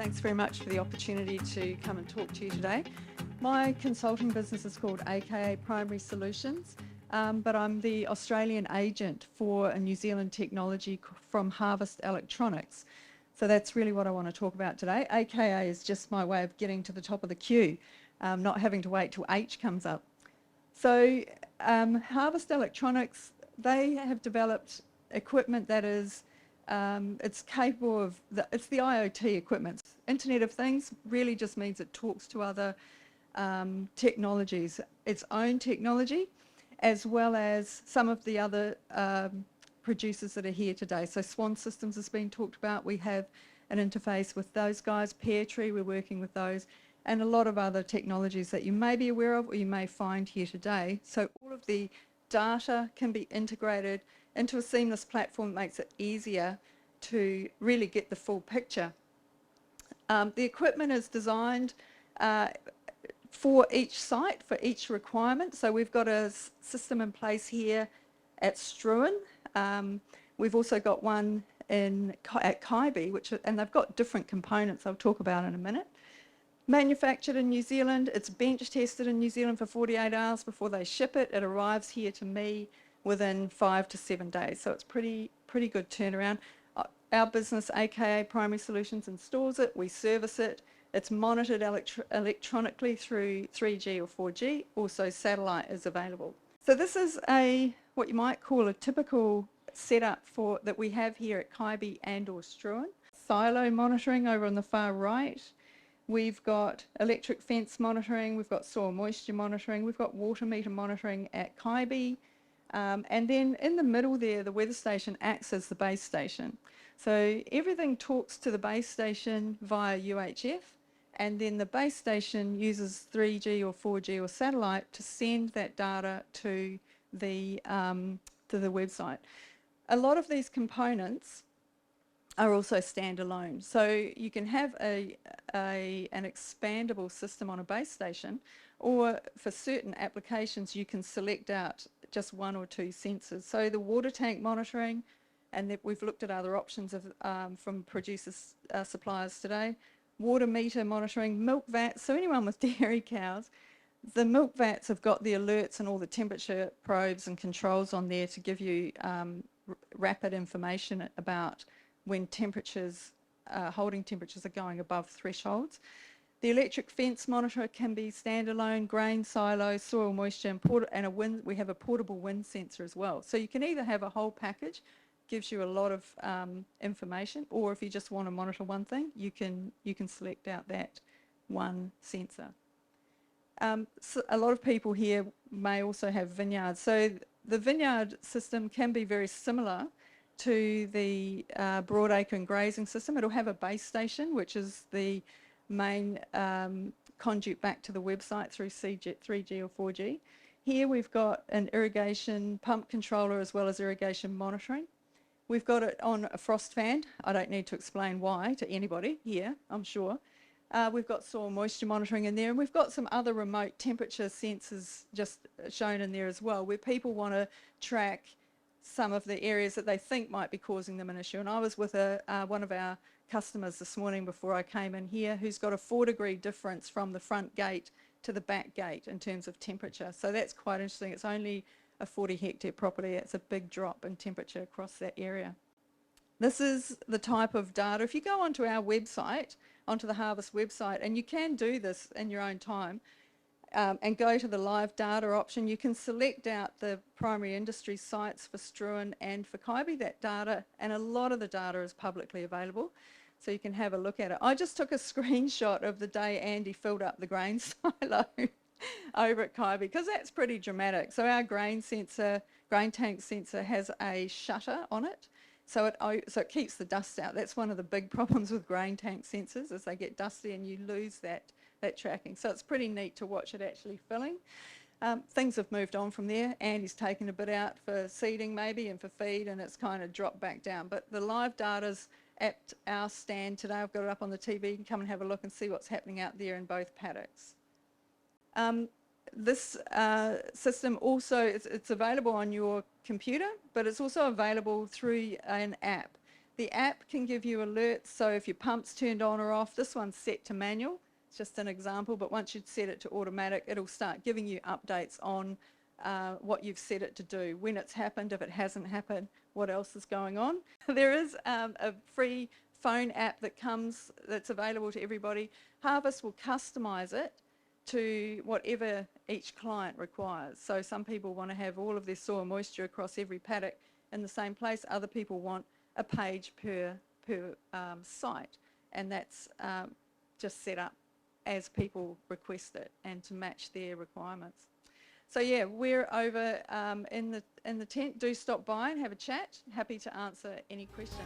Thanks very much for the opportunity to come and talk to you today. My consulting business is called AKA Primary Solutions, but I'm the Australian agent for a New Zealand technology from Harvest Electronics. So that's really what I want to talk about today. AKA is just my way of getting to the top of the queue, not having to wait till H comes up. So Harvest Electronics, they have developed equipment that is it's capable of, it's the IoT equipment. Internet of Things really just means it talks to other technologies, its own technology, as well as some of the other producers that are here today. So Swan Systems has been talked about. We have an interface with those guys. Pear Tree, we're working with those, and a lot of other technologies that you may be aware of or you may find here today. So all of the data can be integrated into a seamless platform that makes it easier to really get the full picture. The equipment is designed for each site, for each requirement. So we've got a system in place here at Struan. We've also got one at Kaibi, and they've got different components I'll talk about in a minute. Manufactured in New Zealand, it's bench tested in New Zealand for 48 hours before they ship it. It arrives here to me within 5 to 7 days, so it's pretty good turnaround. Our business, AKA Primary Solutions, installs it, we service it. It's monitored electronically through 3G or 4G. Also, satellite is available. So this is what you might call a typical setup that we have here at Kaibi and or Struan. Silo monitoring over on the far right. We've got electric fence monitoring, we've got soil moisture monitoring, we've got water meter monitoring at Kaibi, and then in the middle there, the weather station acts as the base station. So everything talks to the base station via UHF, and then the base station uses 3G or 4G or satellite to send that data to the website. A lot of these components are also standalone. So you can have an expandable system on a base station, or for certain applications you can select out just one or two sensors. So the water tank monitoring, and we've looked at other options from producers, suppliers today. Water meter monitoring, milk vats, so anyone with dairy cows, the milk vats have got the alerts and all the temperature probes and controls on there to give you rapid information about when holding temperatures are going above thresholds. The electric fence monitor can be standalone, grain silo, soil moisture, and we have a portable wind sensor as well. So you can either have a whole package, gives you a lot of information, or if you just want to monitor one thing, you can select out that one sensor. So a lot of people here may also have vineyards. So the vineyard system can be very similar to the broadacre and grazing system. It'll have a base station, which is the main conduit back to the website through 3G or 4G. Here we've got an irrigation pump controller as well as irrigation monitoring. We've got it on a frost fan. I don't need to explain why to anybody here, I'm sure. We've got soil moisture monitoring in there, and we've got some other remote temperature sensors just shown in there as well, where people want to track some of the areas that they think might be causing them an issue. And I was with one of our customers this morning before I came in here, who's got a 4-degree difference from the front gate to the back gate in terms of temperature. So that's quite interesting. It's only a 40-hectare property. It's a big drop in temperature across that area. This is the type of data. If you go onto our website, onto the Harvest website, and you can do this in your own time, and go to the live data option, you can select out the primary industry sites for Struan and for Kaibi, that data, and a lot of the data is publicly available, so you can have a look at it. I just took a screenshot of the day Andy filled up the grain silo over at Kaibi, because that's pretty dramatic. So our grain tank sensor has a shutter on it, so it keeps the dust out. That's one of the big problems with grain tank sensors, is they get dusty and you lose that tracking. So it's pretty neat to watch it actually filling. Things have moved on from there. Andy's taken a bit out for seeding maybe and for feed, and it's kind of dropped back down. But the live data's at our stand today. I've got it up on the TV. You can come and have a look and see what's happening out there in both paddocks. This system also, it's available on your computer, but it's also available through an app. The app can give you alerts, so if your pump's turned on or off, this one's set to manual. It's just an example, but once you set it to automatic, it'll start giving you updates on what you've set it to do, when it's happened, if it hasn't happened, what else is going on. There is a free phone app that's available to everybody. Harvest will customise it to whatever each client requires. So some people want to have all of their soil moisture across every paddock in the same place. Other people want a page per site, and that's just set up as people request it and to match their requirements. So yeah, we're over in the tent. Do stop by and have a chat. Happy to answer any questions.